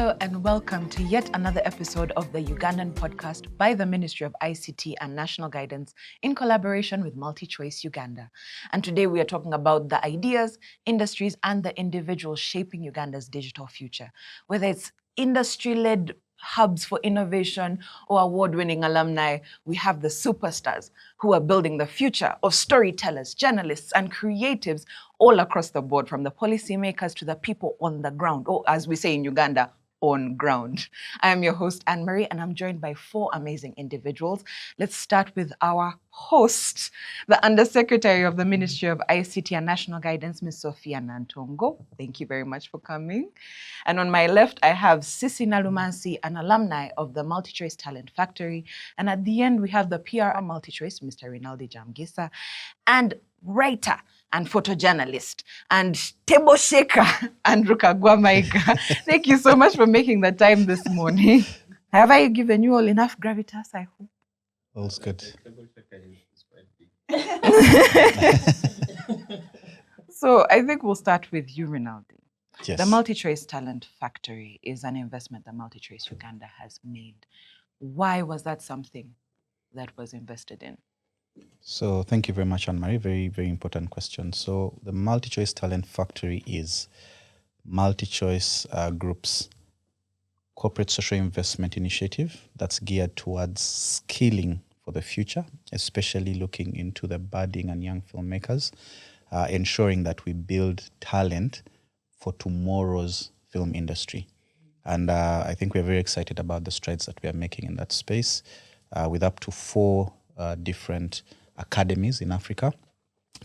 Hello and welcome to yet another episode of the Ugandan podcast by the Ministry of ICT and National Guidance in collaboration with MultiChoice Uganda. And today we are talking about the ideas, industries, and the individuals shaping Uganda's digital future. Whether it's industry-led hubs for innovation or award-winning alumni, we have the superstars who are building the future of storytellers, journalists, and creatives all across the board, from the policymakers to the people on the ground, or as we say in Uganda, on ground. I am your host, Anne-Marie, and I'm joined by four amazing individuals. Let's start with our host, the Undersecretary of the Ministry of ICT and National Guidance, Ms. Sophia Nantongo. Thank you very much for coming. And on my left, I have Sisi Nalumansi, an alumni of the MultiChoice Talent Factory. And at the end, we have the PR MultiChoice, Mr. Rinaldi Jamugisa, and writer and photojournalist and table shaker and Kaggwa Mayiga. Thank you so much for making the time this morning. Have I given you all enough gravitas, I hope? All's good. So I think we'll start with you, Rinaldi. Yes. The MultiChoice Talent Factory is an investment that MultiChoice Uganda has made. Why was that something that was invested in? So thank you very much, Anne-Marie. Very, very important question. So the MultiChoice Talent Factory is MultiChoice Group's corporate social investment initiative that's geared towards skilling for the future, especially looking into the budding and young filmmakers, ensuring that we build talent for tomorrow's film industry. And I think we're very excited about the strides that we are making in that space, with up to 4 different academies in Africa,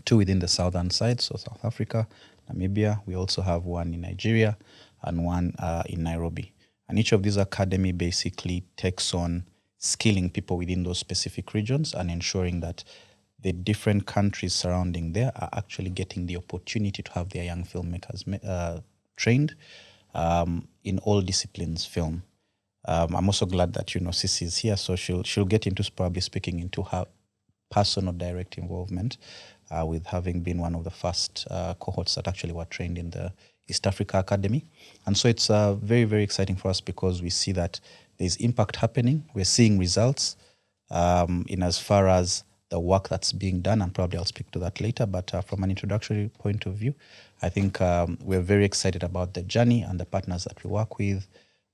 2 within the southern side, so South Africa, Namibia. We also have 1 in Nigeria and 1 in Nairobi. And each of these academy basically takes on skilling people within those specific regions and ensuring that the different countries surrounding there are actually getting the opportunity to have their young filmmakers trained in all disciplines film. I'm also glad that Sisi is here, so she'll get into probably speaking into her personal direct involvement with having been one of the first cohorts that actually were trained in the East Africa Academy. And so it's very, very exciting for us because we see that there's impact happening. We're seeing results in as far as the work that's being done, and probably I'll speak to that later. But from an introductory point of view, I think we're very excited about the journey and the partners that we work with.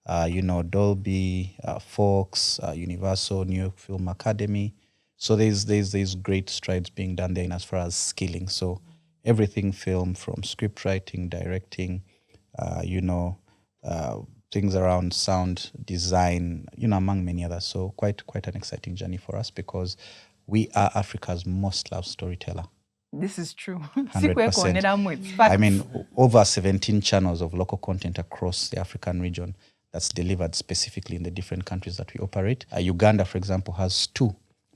Dolby, Fox, Universal, New York Film Academy. So there's great strides being done there in as far as skilling. So everything film, from script writing, directing, things around sound design, among many others. So quite an exciting journey for us because we are Africa's most loved storyteller. This is true. 100%. I mean, over 17 channels of local content across the African region that's delivered specifically in the different countries that we operate. Uganda, for example, has 2,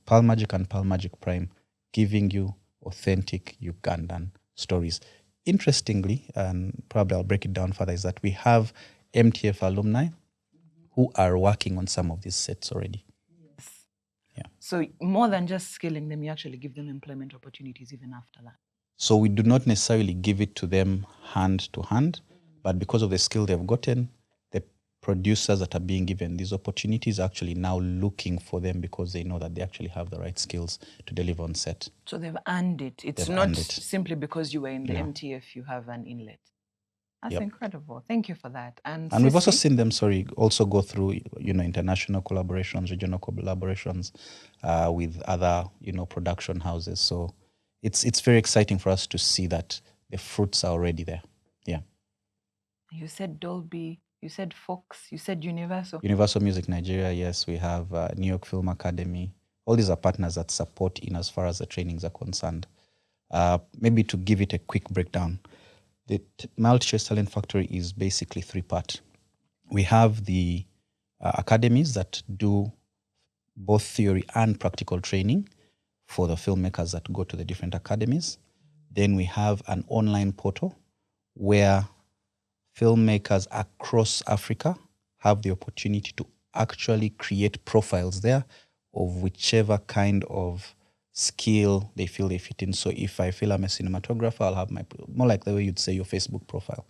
Pearl Magic and Pearl Magic Prime, giving you authentic Ugandan stories. Interestingly, and probably I'll break it down further, is that we have MTF alumni who are working on some of these sets already. Yes. Yeah. So more than just skilling them, you actually give them employment opportunities even after that. So we do not necessarily give it to them hand to hand, but because of the skill they've gotten, producers that are being given these opportunities are actually now looking for them because they know that they actually have the right skills to deliver on set. So they've earned it. It's not simply because you were in the MTF, you have an inlet. That's incredible. Thank you for that. And we've also seen them, also go through, international collaborations, regional collaborations with other, production houses. So it's very exciting for us to see that the fruits are already there. Yeah. You said Dolby. You said Fox, you said Universal. Universal Music Nigeria, yes. We have New York Film Academy. All these are partners that support in as far as the trainings are concerned. Maybe to give it a quick breakdown, the MultiChoice Talent Factory is basically 3-part. We have the academies that do both theory and practical training for the filmmakers that go to the different academies. Then we have an online portal where filmmakers across Africa have the opportunity to actually create profiles there of whichever kind of skill they feel they fit in. So if I feel I'm a cinematographer, I'll have more like the way you'd say your Facebook profile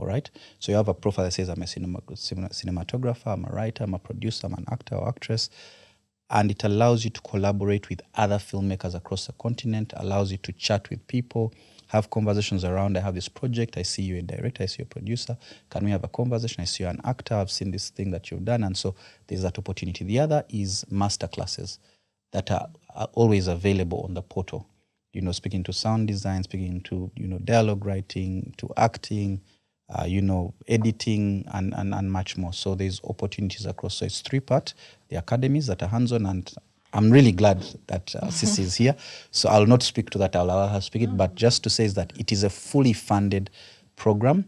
all right? So you have a profile that says I'm a cinematographer, I'm a writer, I'm a producer, I'm an actor or actress, and it allows you to collaborate with other filmmakers across the continent, allows you to chat with people, have conversations around, I have this project, I see you a director, I see you a producer, can we have a conversation? I see you an actor, I've seen this thing that you've done, and so there's that opportunity. The other is masterclasses that are always available on the portal. Speaking to sound design, speaking to, dialogue writing, to acting, editing, and much more. So there's opportunities across. So it's three-part. The academies that are hands-on, and I'm really glad that Sisi is here. So I'll not speak to that, I'll allow her to speak it, but just to say is that it is a fully funded program.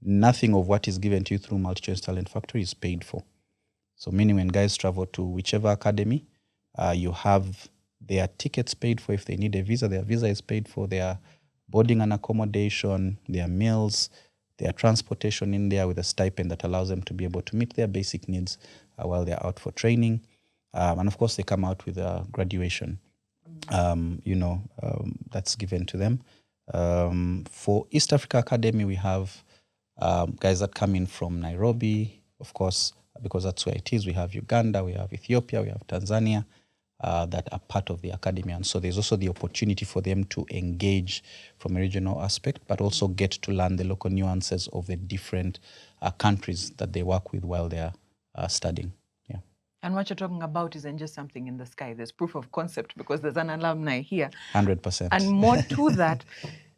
Nothing of what is given to you through MultiChoice Talent Factory is paid for. So meaning when guys travel to whichever academy, you have their tickets paid for. If they need a visa, their visa is paid for, their boarding and accommodation, their meals, their transportation in there with a stipend that allows them to be able to meet their basic needs while they're out for training. And of course, they come out with a graduation, that's given to them. For East Africa Academy, we have guys that come in from Nairobi, of course, because that's where it is. We have Uganda, we have Ethiopia, we have Tanzania, that are part of the academy. And so there's also the opportunity for them to engage from a regional aspect, but also get to learn the local nuances of the different countries that they work with while they're studying. Yeah. And what you're talking about isn't just something in the sky. There's proof of concept because there's an alumni here. 100%. And more to that,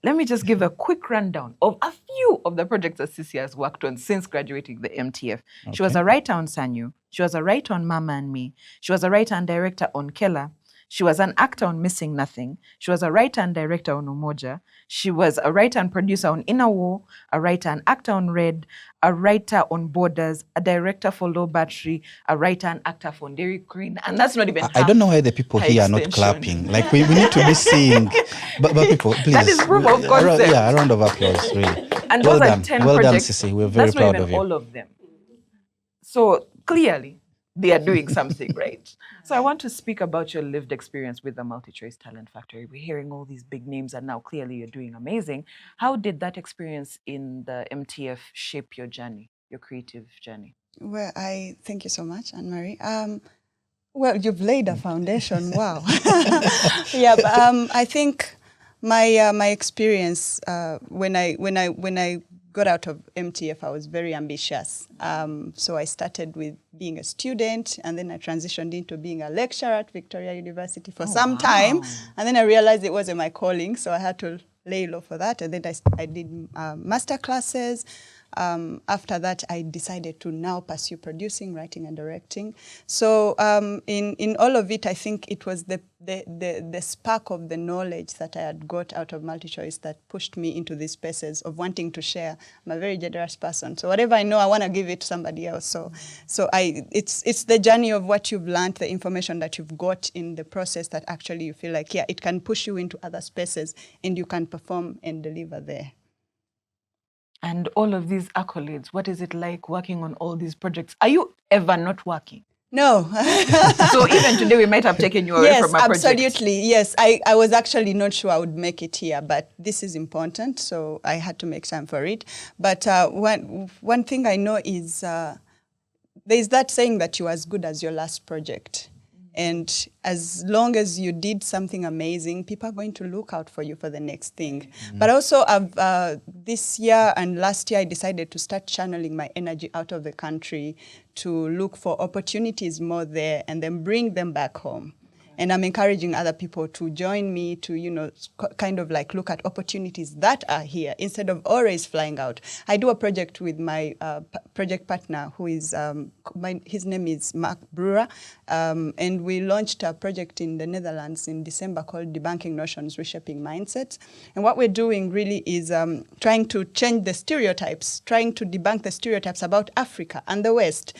let me just give a quick rundown of a few of the projects that Sisi has worked on since graduating the MTF. Okay. She was a writer on Sanyu. She was a writer on Mama and Me. She was a writer and director on Kela. She was an actor on Missing Nothing. She was a writer and director on Umoja. She was a writer and producer on Inner War, a writer and actor on Red, a writer on Borders, a director for Low Battery, a writer and actor for Dairy Queen. And that's not even I don't know why the people here are not clapping. Like we need to be seeing. But people, please. That is proof of concept. A round of applause, really. And well those done. are 10 well projects. Done, Sisi. We're very that's proud not of even you. all of them. So clearly, they are doing something right. So I want to speak about your lived experience with the MultiChoice Talent Factory. We're hearing all these big names and now clearly you're doing amazing. How did that experience in the MTF shape your journey, your creative journey? Well, I thank you so much, Anne-Marie. Well, you've laid a foundation. Wow. Yeah, but I think my experience when I got out of MTF, I was very ambitious. So I started with being a student, and then I transitioned into being a lecturer at Victoria University for some time. And then I realized it wasn't my calling, so I had to lay low for that. And then I did master classes. After that, I decided to now pursue producing, writing, and directing. So in all of it, I think it was the spark of the knowledge that I had got out of MultiChoice that pushed me into these spaces of wanting to share. I'm a very generous person, so whatever I know, I want to give it to somebody else. So it's the journey of what you've learned, the information that you've got in the process that actually you feel like, yeah, it can push you into other spaces and you can perform and deliver there. And all of these accolades, what is it like working on all these projects? Are you ever not working? No. So even today we might have taken you away from our project. Yes, absolutely. Yes, I was actually not sure I would make it here, but this is important, so I had to make time for it. But one thing I know is there's that saying that you're as good as your last project. And as long as you did something amazing, people are going to look out for you for the next thing. Mm-hmm. But also, this year and last year, I decided to start channeling my energy out of the country to look for opportunities more there and then bring them back home. And I'm encouraging other people to join me to, kind of like look at opportunities that are here instead of always flying out. I do a project with my project partner who is, his name is Mark Brewer. And we launched a project in the Netherlands in December called Debunking Notions, Reshaping Mindsets. And what we're doing really is trying to change the stereotypes, trying to debunk the stereotypes about Africa and the West.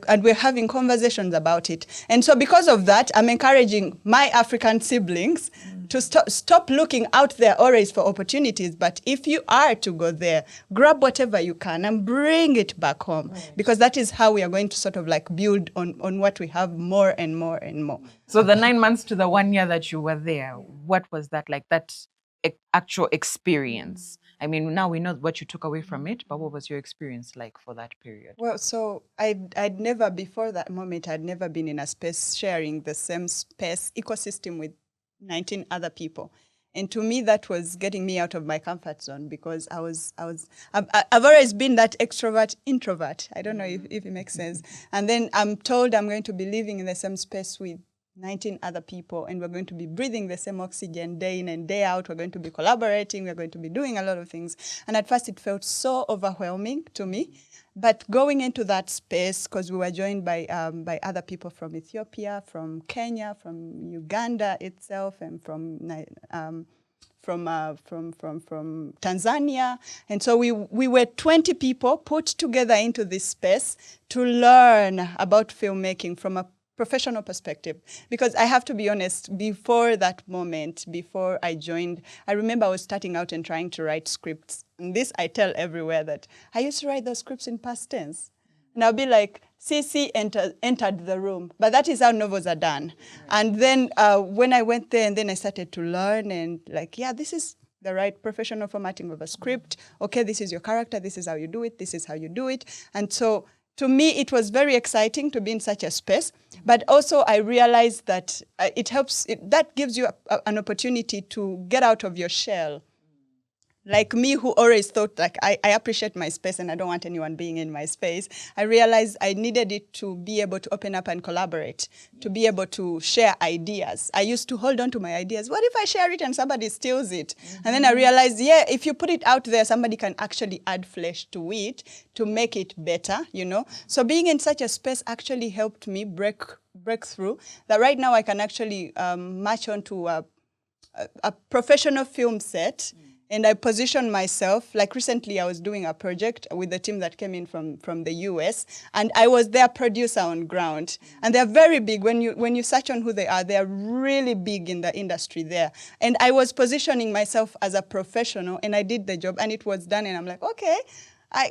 And we're having conversations about it. And so because of that, I'm encouraging my African siblings to stop looking out there always for opportunities. But if you are to go there, grab whatever you can and bring it back home. Right. Because that is how we are going to sort of like build on what we have more and more and more. So the 9 months to the 1 year that you were there, what was that like, that actual experience? I mean, now we know what you took away from it, but what was your experience like for that period? Well, so I'd never, before that moment, I'd never been in a space sharing the same space ecosystem with 19 other people. And to me, that was getting me out of my comfort zone because I've always been that extrovert introvert. I don't know if it makes sense. And then I'm told I'm going to be living in the same space with 19 other people, and we're going to be breathing the same oxygen day in and day out. We're going to be collaborating. We're going to be doing a lot of things. And at first, it felt so overwhelming to me. But going into that space, because we were joined by other people from Ethiopia, from Kenya, from Uganda itself, and from Tanzania. And so we were 20 people put together into this space to learn about filmmaking from a professional perspective. Because I have to be honest, before that moment, before I joined, I remember I was starting out and trying to write scripts. And this I tell everywhere, that I used to write those scripts in past tense. And I'll be like, CC entered the room. But that is how novels are done. And then when I went there, and then I started to learn, and like, yeah, this is the right professional formatting of a script. Okay, this is your character. This is how you do it. This is how you do it. And so to me, it was very exciting to be in such a space. But also I realized that it helps, that gives you an opportunity to get out of your shell. Like me, who always thought, like, I appreciate my space and I don't want anyone being in my space, I realized I needed it to be able to open up and collaborate, to be able to share ideas. I used to hold on to my ideas. What if I share it and somebody steals it? And then I realized, yeah, if you put it out there, somebody can actually add flesh to it to make it better, you know? So being in such a space actually helped me break through, that right now I can actually march onto a professional film set. And I position myself, like recently I was doing a project with the team that came in from the US, and I was their producer on ground. And they're very big. When you search on who they are really big in the industry there. And I was positioning myself as a professional, and I did the job, and it was done, and I'm like, okay, I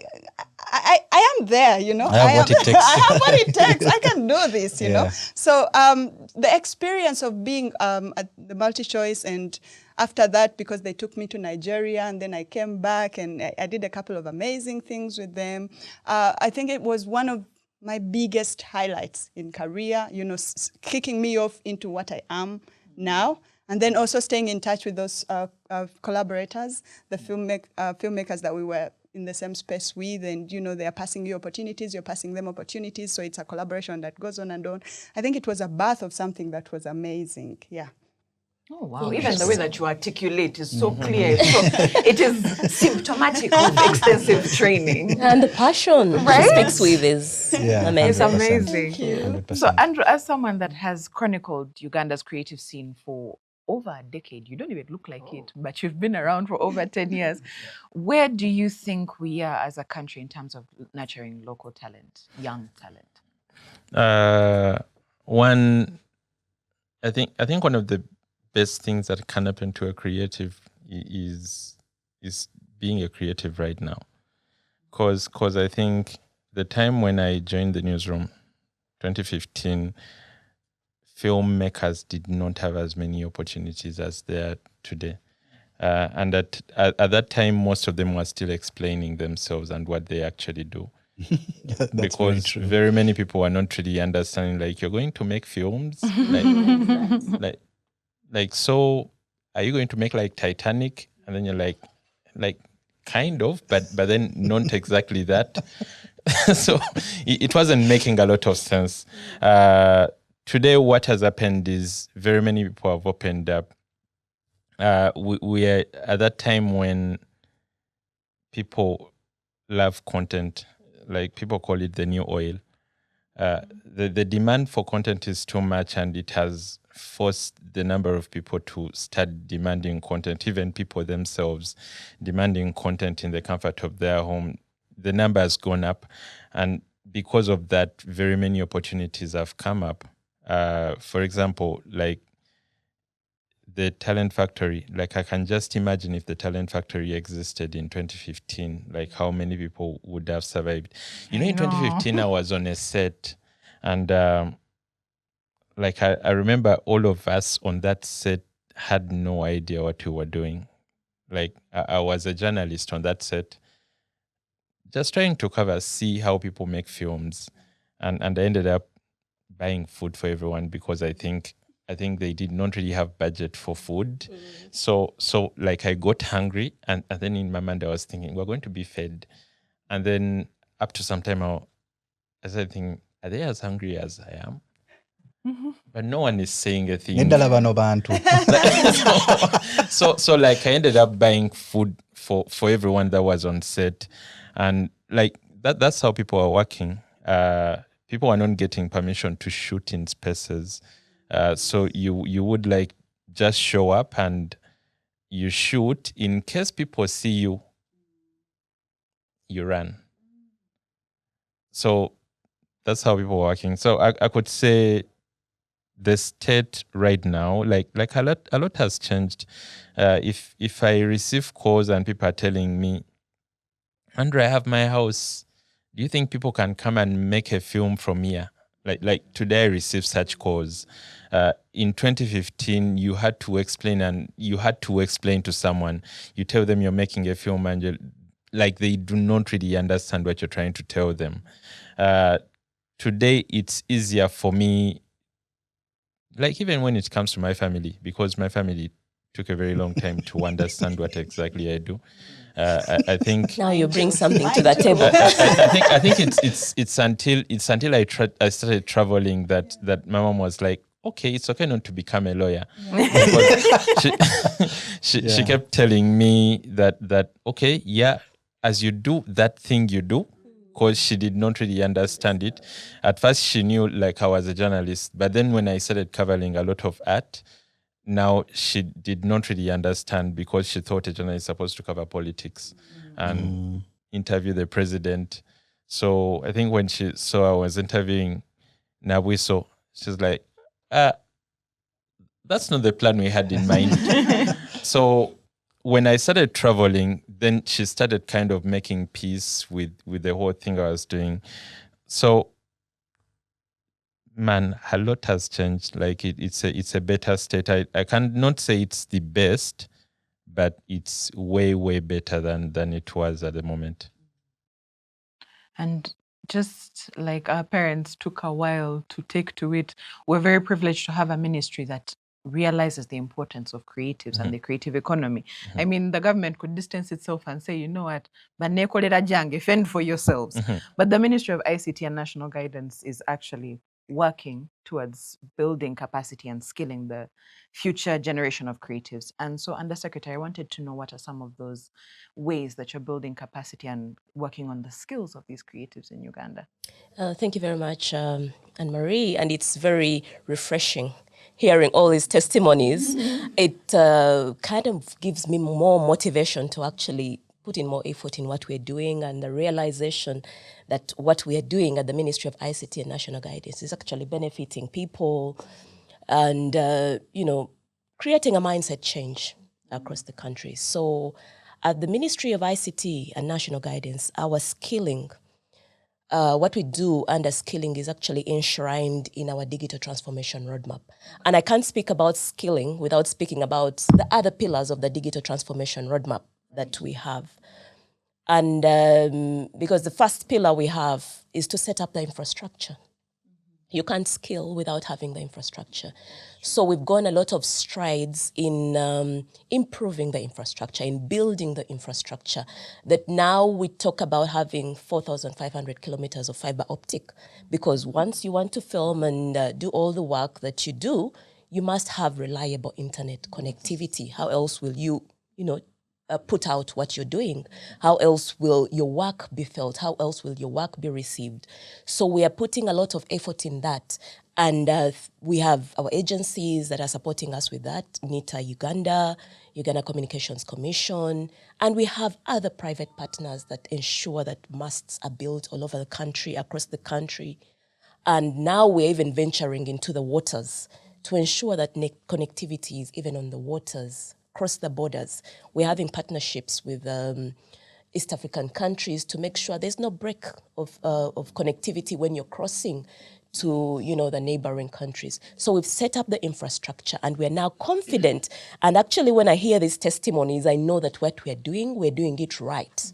am there, you know. I have what it takes. I have what it takes. I can do this, you know. So the experience of being at the MultiChoice, and after that, because they took me to Nigeria, and then I came back, and I did a couple of amazing things with them. I think it was one of my biggest highlights in career, you know, kicking me off into what I am now. And then also staying in touch with those collaborators, the filmmakers that we were in the same space with, and, you know, they are passing you opportunities, you're passing them opportunities, so it's a collaboration that goes on and on. I think it was a birth of something that was amazing, yeah. Oh, wow. Even the way that you articulate is so clear. So it is symptomatic of extensive training. And the passion Right? she speaks with is amazing. It's amazing. 100%. So, Andrew, as someone that has chronicled Uganda's creative scene for over a decade, you don't even look like it, but you've been around for over 10 years. Where do you think we are as a country in terms of nurturing local talent, young talent? I think one of the best things that can happen to a creative is being a creative right now. Because I think the time when I joined the newsroom, 2015, filmmakers did not have as many opportunities as they are today. And at that time, most of them were still explaining themselves and what they actually do. That's because very many people are not really understanding, like, you're going to make films? like, so are you going to make like Titanic? And then you're like kind of, but then not exactly that. So it wasn't making a lot of sense. Today, what has happened is very many people have opened up. We are at that time when people love content, like people call it the new oil. The demand for content is too much, and it has forced the number of people to start demanding content, even people themselves demanding content in the comfort of their home. The number has gone up, and because of that, very many opportunities have come up. For example, like the Talent Factory, like I can just imagine if the Talent Factory existed in 2015, like how many people would have survived. You know, in 2015, I was on a set, and like I remember all of us on that set had no idea what we were doing. Like I was a journalist on that set, just trying to see how people make films, and I ended up buying food for everyone because I think they did not really have budget for food. So like I got hungry, and then in my mind I was thinking we're going to be fed, and then up to some time I started thinking, are they as hungry as I am? But no one is saying a thing. Neddala bano bantu. So like I ended up buying food for everyone that was on set, and like that's how people are working. People are not getting permission to shoot in spaces, so you would like just show up and you shoot. In case people see you, you run. So that's how people are working. So I could say the state right now, like a lot has changed. If I receive calls and people are telling me, Andrew, I have my house, do you think people can come and make a film from here? Like today I received such calls. In 2015, you had to explain to someone. You tell them you're making a film and like they do not really understand what you're trying to tell them. Today, it's easier for me, like even when it comes to my family, because my family took a very long time to understand what exactly I do. I think Now you bring something to the table. I think it's until I started traveling that my mom was like, okay, it's okay not to become a lawyer. Because she kept telling me that okay, yeah, as you do that thing you do, because she did not really understand it. At first, she knew like I was a journalist, but then when I started covering a lot of art, now she did not really understand, because she thought a journalist is supposed to cover politics and interview the president. So I think when she saw I was interviewing Nabwiso, she's like, that's not the plan we had in mind. So when I started traveling, then she started kind of making peace with the whole thing I was doing. So man, a lot has changed. Like it's a better state. I cannot say it's the best, but it's way, way better than it was at the moment. And just like our parents took a while to take to it, we're very privileged to have a ministry that realizes the importance of creatives and the creative economy. I mean, the government could distance itself and say, you know what, banekolera jange, fend for yourselves. But the Ministry of ICT and National Guidance is actually working towards building capacity and skilling the future generation of creatives. And so, Undersecretary, I wanted to know what are some of those ways that you're building capacity and working on the skills of these creatives in Uganda. Thank you very much, Anne-Marie. And it's very refreshing hearing all these testimonies. It kind of gives me more motivation to actually put in more effort in what we're doing, and the realization that what we are doing at the Ministry of ICT and National Guidance is actually benefiting people and, creating a mindset change across the country. So at the Ministry of ICT and National Guidance, our skilling, what we do under skilling is actually enshrined in our digital transformation roadmap. And I can't speak about skilling without speaking about the other pillars of the digital transformation roadmap that we have. And because the first pillar we have is to set up the infrastructure. You can't skill without having the infrastructure. So we've gone a lot of strides in improving the infrastructure, in building the infrastructure, that now we talk about having 4,500 kilometers of fiber optic, because once you want to film and do all the work that you do, you must have reliable internet connectivity. How else will you, put out what you're doing? How else will your work be felt? How else will your work be received? So we are putting a lot of effort in that. And we have our agencies that are supporting us with that, NITA Uganda, Uganda Communications Commission, and we have other private partners that ensure that masts are built all over the country, across the country. And now we're even venturing into the waters to ensure that connectivity is even on the waters, across the borders. We're having partnerships with East African countries to make sure there's no break of connectivity when you're crossing to, the neighboring countries. So we've set up the infrastructure and we're now confident. And actually, when I hear these testimonies, I know that what we're doing it right.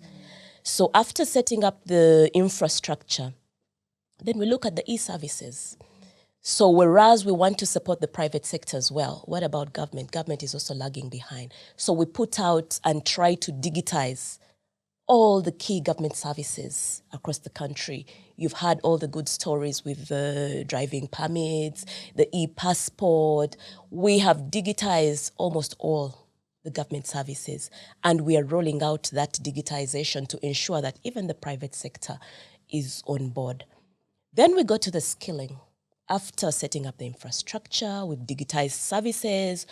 So after setting up the infrastructure, then we look at the e-services. So whereas we want to support the private sector as well, what about government? Government is also lagging behind. So we put out and try to digitize all the key government services across the country. You've had all the good stories with the driving permits, the e-passport. We have digitized almost all the government services, and we are rolling out that digitization to ensure that even the private sector is on board. Then we go to the skilling. After setting up the infrastructure, we've digitized services,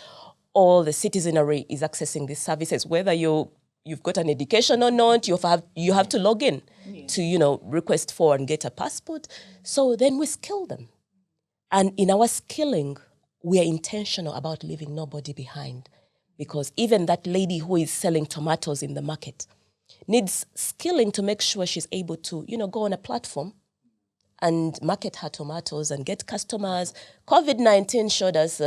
all the citizenry is accessing these services, whether you've got an education or not, you have to log in to, request for and get a passport. So then we skill them. And in our skilling, we are intentional about leaving nobody behind, because even that lady who is selling tomatoes in the market needs skilling to make sure she's able to, go on a platform and market her tomatoes and get customers. COVID-19 showed us,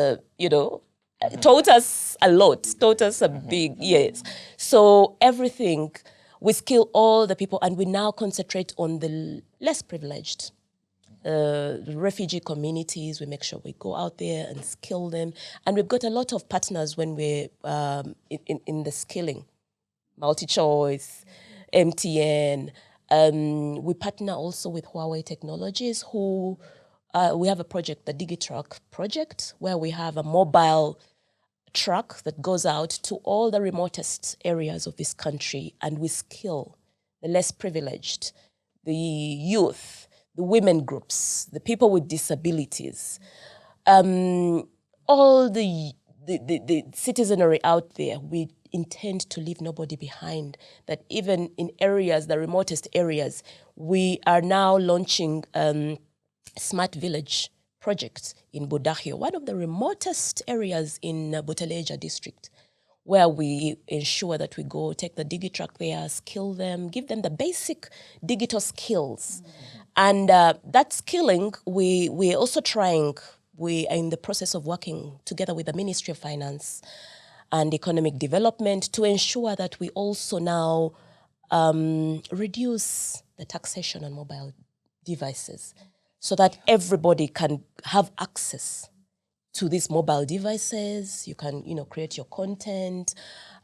taught us a lot, taught us a big, yes. So everything, we skill all the people, and we now concentrate on the less privileged. The refugee communities, we make sure we go out there and skill them. And we've got a lot of partners when we're in the skilling. MultiChoice, MTN. We partner also with Huawei Technologies, who we have a project, the DigiTruck project, where we have a mobile truck that goes out to all the remotest areas of this country, and we skill the less privileged, the youth, the women groups, the people with disabilities, all the citizenry out there. We intend to leave nobody behind, that even in areas, the remotest areas, we are now launching Smart Village projects in Budahio, one of the remotest areas in Butaleja district, where we ensure that we go take the DigiTruck there, skill them, give them the basic digital skills. And that skilling, we're also trying, we are in the process of working together with the Ministry of Finance and Economic Development to ensure that we also now reduce the taxation on mobile devices so that everybody can have access to these mobile devices. You can, create your content.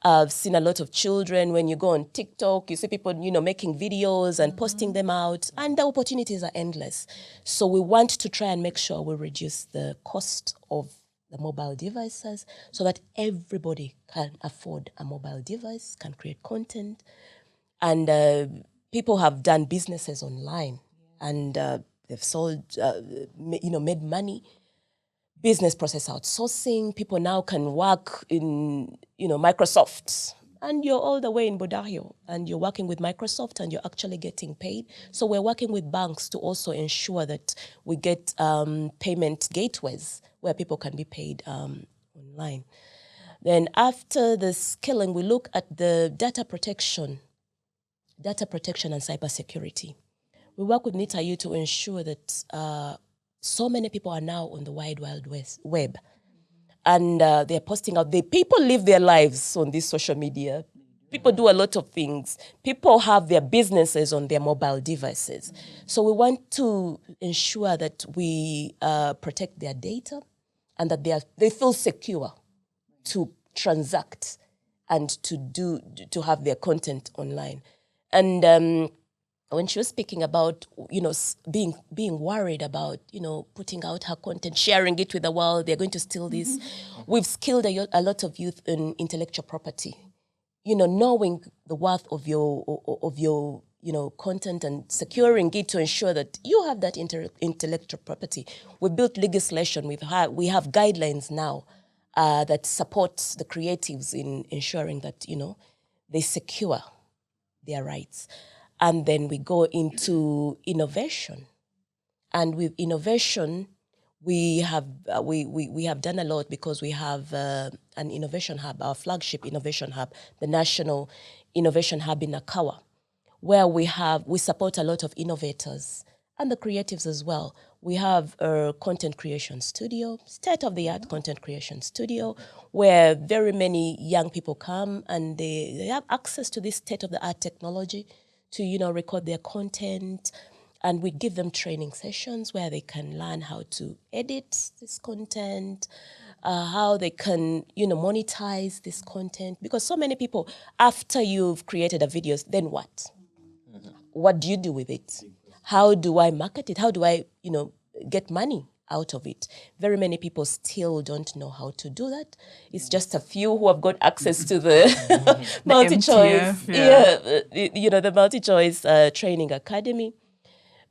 I've seen a lot of children, when you go on TikTok, you see people, making videos and posting them out, and the opportunities are endless. So we want to try and make sure we reduce the cost of the mobile devices so that everybody can afford a mobile device, can create content. And people have done businesses online, and they've sold, made money. Business process outsourcing. People now can work in, Microsoft, and you're all the way in Budahio, and you're working with Microsoft, and you're actually getting paid. So we're working with banks to also ensure that we get payment gateways where people can be paid online. Then after the skilling, we look at the data protection and cybersecurity. We work with NITAU to ensure that so many people are now on the wide web, and they're posting out. People live their lives on this social media. People do a lot of things. People have their businesses on their mobile devices. So we want to ensure that we protect their data, and that they feel secure to transact and to have their content online. And when she was speaking about, being worried about, putting out her content, sharing it with the world, they're going to steal this. We've skilled a lot of youth in intellectual property, knowing the worth of your content and securing it to ensure that you have that intellectual property. We built legislation. We have guidelines now that support the creatives in ensuring that, they secure their rights. And then we go into innovation. And with innovation, we have done a lot, because we have an innovation hub, our flagship innovation hub, the National Innovation Hub in Akawa, where we support a lot of innovators and the creatives as well. We have a content creation studio, state-of-the-art content creation studio, where very many young people come and they have access to this state-of-the-art technology to, record their content. And we give them training sessions where they can learn how to edit this content, how they can, monetize this content. Because so many people, after you've created a video, then what? What do you do with it? How do I market it? How do I, get money out of it? Very many people still don't know how to do that. It's just a few who have got access to the MultiChoice, the MultiChoice Training Academy.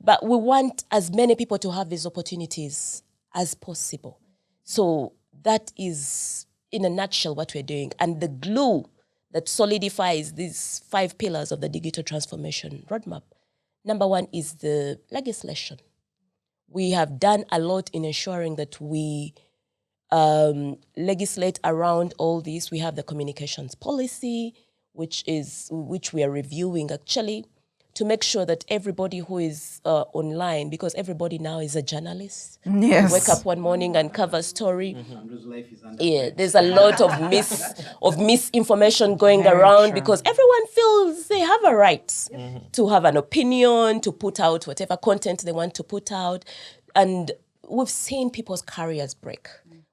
But we want as many people to have these opportunities as possible. So that is, in a nutshell, what we're doing. And the glue that solidifies these 5 pillars of the digital transformation roadmap. Number 1 is the legislation. We have done a lot in ensuring that we legislate around all this. We have the communications policy, which we are reviewing actually, to make sure that everybody who is online, because everybody now is a journalist. Yes. Wake up one morning and cover a story. Yeah, there's a lot of misinformation going around because everyone feels they have a right to have an opinion, to put out whatever content they want to put out. And we've seen people's careers break.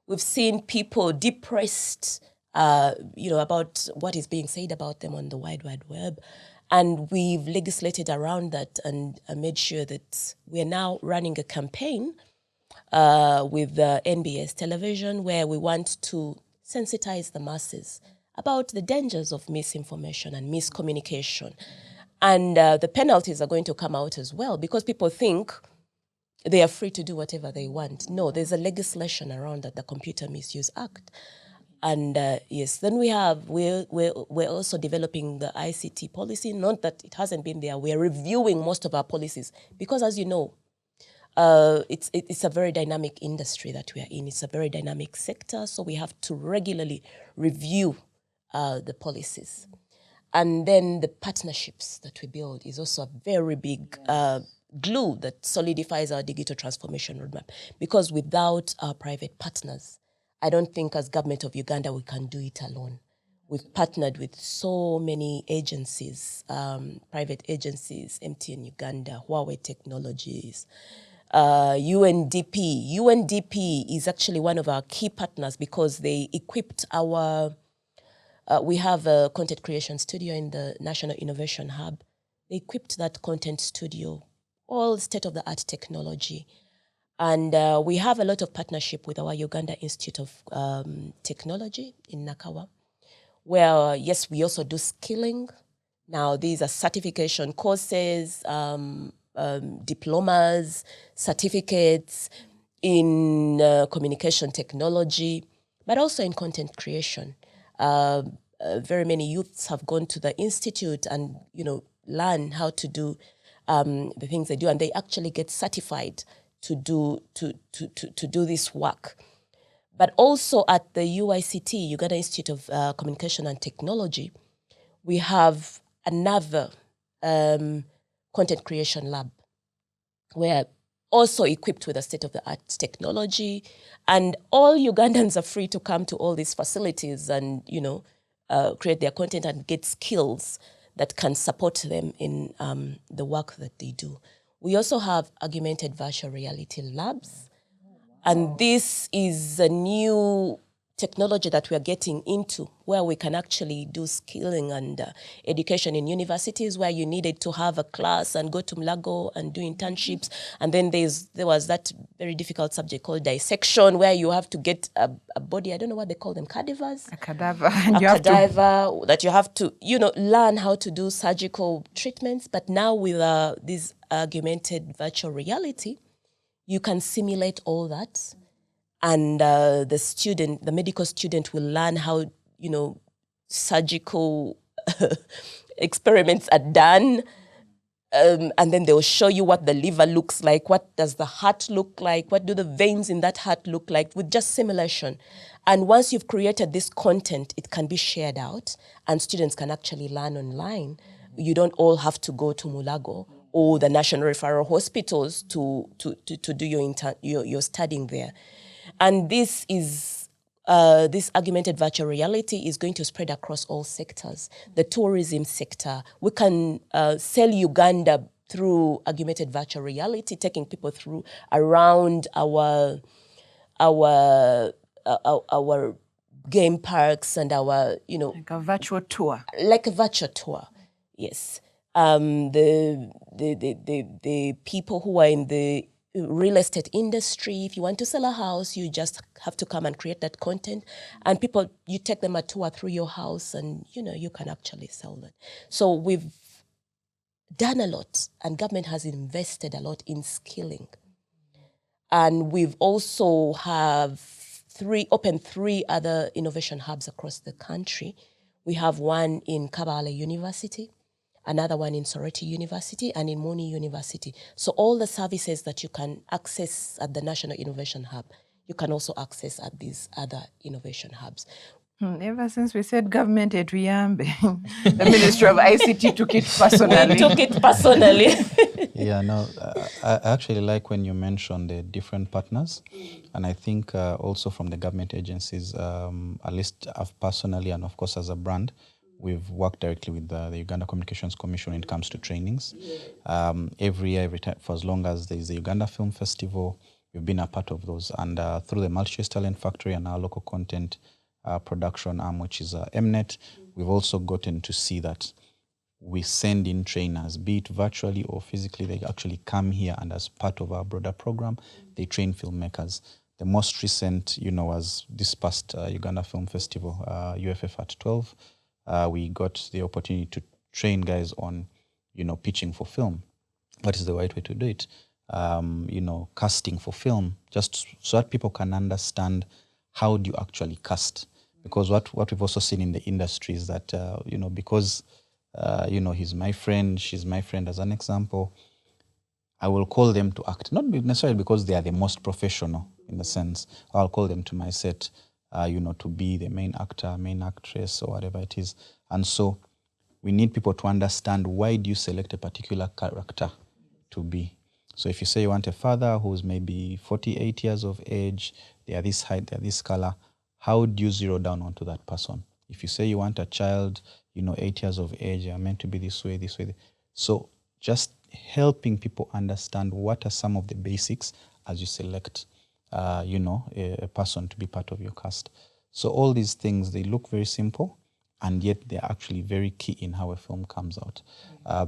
We've seen people depressed, about what is being said about them on the Wide Web. And we've legislated around that and made sure that we are now running a campaign with NBS television where we want to sensitize the masses about the dangers of misinformation and miscommunication. And the penalties are going to come out as well because people think they are free to do whatever they want. No, there's a legislation around that, the Computer Misuse Act. And yes, then we're also developing the ICT policy. Not that it hasn't been there. We're reviewing most of our policies because, as you know, it's a very dynamic industry that we are in. It's a very dynamic sector, so we have to regularly review the policies. And then the partnerships that we build is also a very big glue that solidifies our digital transformation roadmap. Because without our private partners, I don't think as government of Uganda we can do it alone. We've partnered with so many agencies, private agencies, MTN Uganda, Huawei Technologies, UNDP. UNDP is actually one of our key partners because they equipped we have a content creation studio in the National Innovation Hub. They equipped that content studio, all state-of-the-art technology. And we have a lot of partnership with our Uganda Institute of Technology in Nakawa, where, yes, we also do skilling. Now, these are certification courses, diplomas, certificates in communication technology, but also in content creation. Very many youths have gone to the institute and, learn how to do the things they do, and they actually get certified to do this work. But also at the UICT, Uganda Institute of Communication and Technology, we have another content creation lab where also equipped with a state-of-the-art technology, and all Ugandans are free to come to all these facilities and, create their content and get skills that can support them in the work that they do. We also have augmented virtual reality labs, and this is a new technology that we are getting into where we can actually do skilling and education in universities where you needed to have a class and go to Mlago and do internships. And then there was that very difficult subject called dissection where you have to get a body, I don't know what they call them, cadavers? A cadaver. That you have to, learn how to do surgical treatments. But now with this augmented virtual reality, you can simulate all that. And the medical student will learn how, surgical experiments are done. And then they'll show you what the liver looks like, what does the heart look like, what do the veins in that heart look like, with just simulation. And once you've created this content, it can be shared out, and students can actually learn online. You don't all have to go to Mulago or the national referral hospitals to do your studying there. And this augmented virtual reality is going to spread across all sectors. The tourism sector, we can sell Uganda through augmented virtual reality, taking people through around our game parks and our, like a virtual tour. Like a virtual tour, yes. The people who are in the real estate industry, if you want to sell a house, you just have to come and create that content, and people, you take them a tour through your house, and you can actually sell that. So we've done a lot, and government has invested a lot in skilling, and we've also opened three other innovation hubs across the country. We have one in Kabale University, another one in Soroti University, and in Muni University. So all the services that you can access at the National Innovation Hub, you can also access at these other innovation hubs. Ever since we said government at Riyambe, the Ministry of ICT took it personally. We took it personally. Yeah, no, I actually like when you mention the different partners. And I think also from the government agencies, at least I've personally and of course as a brand, we've worked directly with the Uganda Communications Commission when it comes to trainings. Every year, every time, for as long as there's the Uganda Film Festival, we've been a part of those. And through the MultiChoice Talent Factory and our local content production arm, which is MNET, we've also gotten to see that we send in trainers, be it virtually or physically. They actually come here, and as part of our broader program, they train filmmakers. The most recent, was this past Uganda Film Festival, UFF at 12. We got the opportunity to train guys on, pitching for film. What is the right way to do it? Casting for film, just so that people can understand how do you actually cast. Because what we've also seen in the industry is that, because, he's my friend, she's my friend, as an example, I will call them to act, not necessarily because they are the most professional in the sense. I'll call them to my set, to be the main actor, main actress, or whatever it is. And so we need people to understand, why do you select a particular character to be? So if you say you want a father who's maybe 48 years of age, they are this height, they are this color, how do you zero down onto that person? If you say you want a child, 8 years of age, they are meant to be this way, this way. So just helping people understand what are some of the basics as you select, a person to be part of your cast. So all these things, they look very simple, and yet they're actually very key in how a film comes out.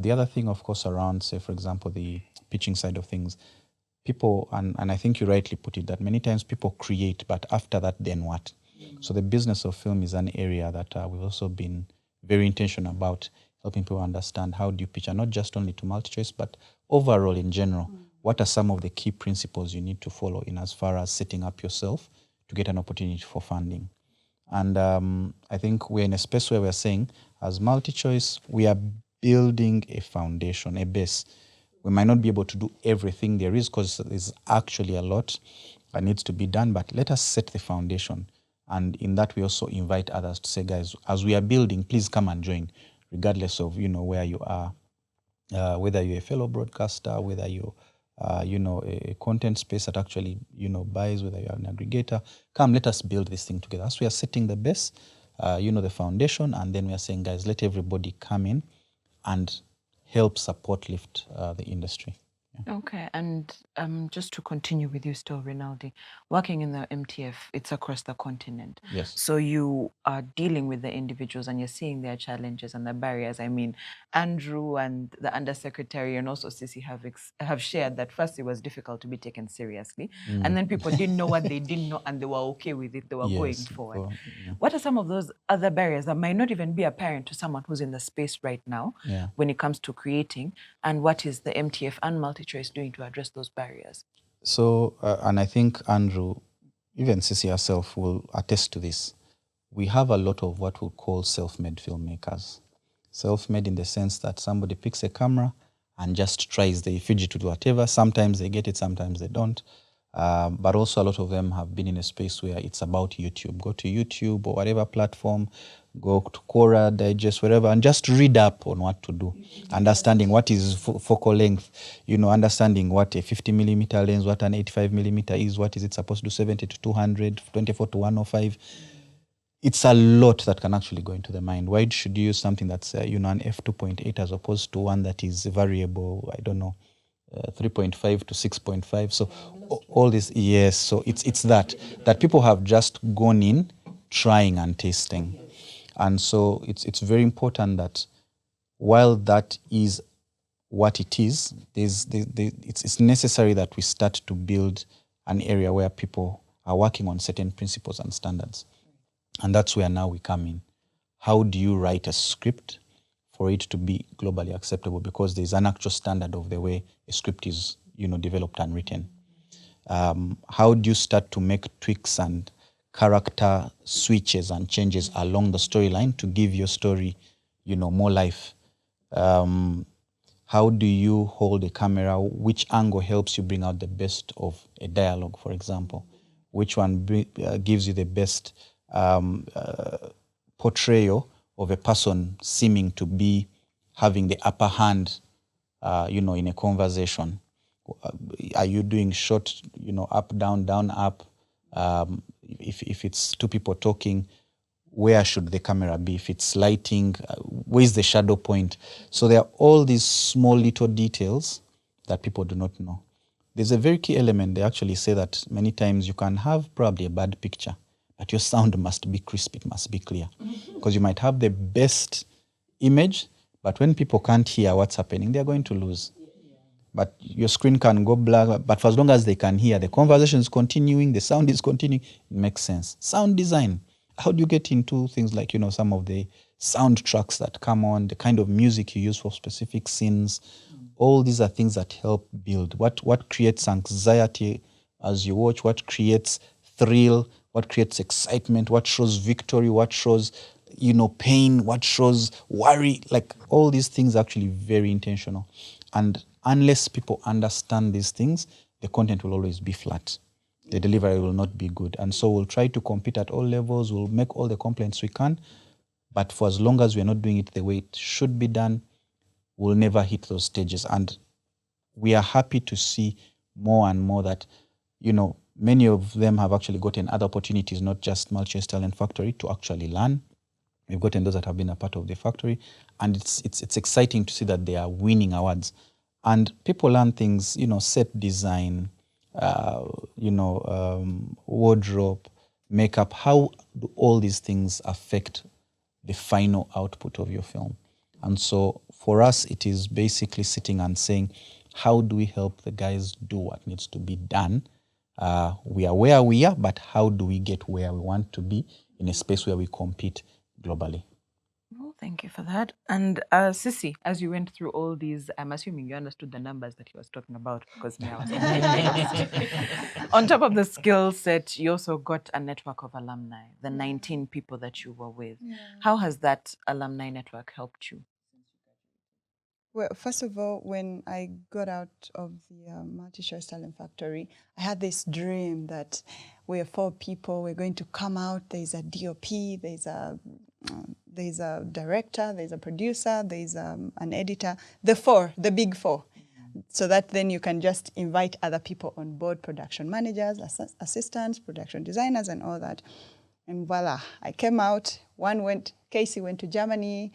The other thing, of course, around, say, for example, the pitching side of things, people, and I think you rightly put it, that many times people create, but after that, then what? So the business of film is an area that we've also been very intentional about, helping people understand how do you pitch, and not just only to MultiChoice, but overall in general. What are some of the key principles you need to follow in as far as setting up yourself to get an opportunity for funding? And I think we're in a space where we're saying, as MultiChoice, we are building a foundation, a base. We might not be able to do everything there is, because there's actually a lot that needs to be done, but let us set the foundation. And in that, we also invite others to say, guys, as we are building, please come and join, regardless of, where you are, whether you're a fellow broadcaster, whether you're, a content space that actually, buys, whether you're an aggregator. Come, let us build this thing together. As we are setting the base, the foundation, and then we are saying, guys, let everybody come in and help support lift the industry. Yeah. Okay, and just to continue with you still, Rinaldi, working in the MTF, it's across the continent. Yes. So you are dealing with the individuals and you're seeing their challenges and the barriers. I mean, Andrew and the Undersecretary and also Sisi have shared that first it was difficult to be taken seriously, and then people didn't know what they didn't know and they were okay with it, they were going forward. What are some of those other barriers that might not even be apparent to someone who's in the space right now when it comes to creating, and what is the MTF and MultiChoice doing to address those barriers? So, and I think Andrew, even Sisi herself will attest to this. We have a lot of what we call self-made filmmakers. Self-made in the sense that somebody picks a camera and just tries the effigy to do whatever. Sometimes they get it, sometimes they don't. But also a lot of them have been in a space where it's about YouTube. Go to YouTube or whatever platform, go to Quora, Digest, wherever, and just read up on what to do. Understanding what is focal length, understanding what a 50 millimeter lens, what an 85 millimeter is, what is it supposed to do, 70 to 200, 24 to 105. It's a lot that can actually go into the mind. Why should you use something that's, an f2.8 as opposed to one that is variable, 3.5 to 6.5. So all this, yes. So it's that people have just gone in trying and tasting. And so it's very important that while that is what it is, it's necessary that we start to build an area where people are working on certain principles and standards. And that's where now we come in. How do you write a script for it to be globally acceptable? Because there's an actual standard of the way a script is, developed and written. How do you start to make tweaks and character switches and changes along the storyline to give your story, more life? How do you hold a camera? Which angle helps you bring out the best of a dialogue, for example? Which one gives you the best portrayal of a person seeming to be having the upper hand, in a conversation? Are you doing short, up, down, down, up? If it's two people talking, where should the camera be? If it's lighting, where's the shadow point? So there are all these small little details that people do not know. There's a very key element. They actually say that many times you can have probably a bad picture, but your sound must be crisp, it must be clear. Because you might have the best image, but when people can't hear what's happening, they're going to lose. But your screen can go black, but for as long as they can hear, the conversation is continuing, the sound is continuing, it makes sense. Sound design. How do you get into things like, some of the soundtracks that come on, the kind of music you use for specific scenes? All these are things that help build. What creates anxiety as you watch? What creates thrill? What creates excitement? What shows victory? What shows, pain? What shows worry? Like all these things are actually very intentional. And unless people understand these things, the content will always be flat. The delivery will not be good. And so we'll try to compete at all levels. We'll make all the complaints we can. But for as long as we're not doing it the way it should be done, we'll never hit those stages. And we are happy to see more and more that, many of them have actually gotten other opportunities, not just MultiChoice Talent Factory, to actually learn. We've gotten those that have been a part of the factory. And it's exciting to see that they are winning awards. And people learn things, set design, wardrobe, makeup. How do all these things affect the final output of your film? And so for us, it is basically sitting and saying, how do we help the guys do what needs to be done? We are where we are, but how do we get where we want to be in a space where we compete globally? Well, thank you for that. And Sissy, as you went through all these, I'm assuming you understood the numbers that he was talking about, because me, I was confused. On top of the skill set, you also got a network of alumni, the 19 people that you were with. Yeah. How has that alumni network helped you? Well, first of all, when I got out of the MultiChoice Talent Factory, I had this dream that we're 4 people, we're going to come out, there's a DOP, there's a director, there's a producer, there's an editor, the big 4. So that then you can just invite other people on board, production managers, assistants, production designers, and all that. And voila, I came out. Casey went to Germany.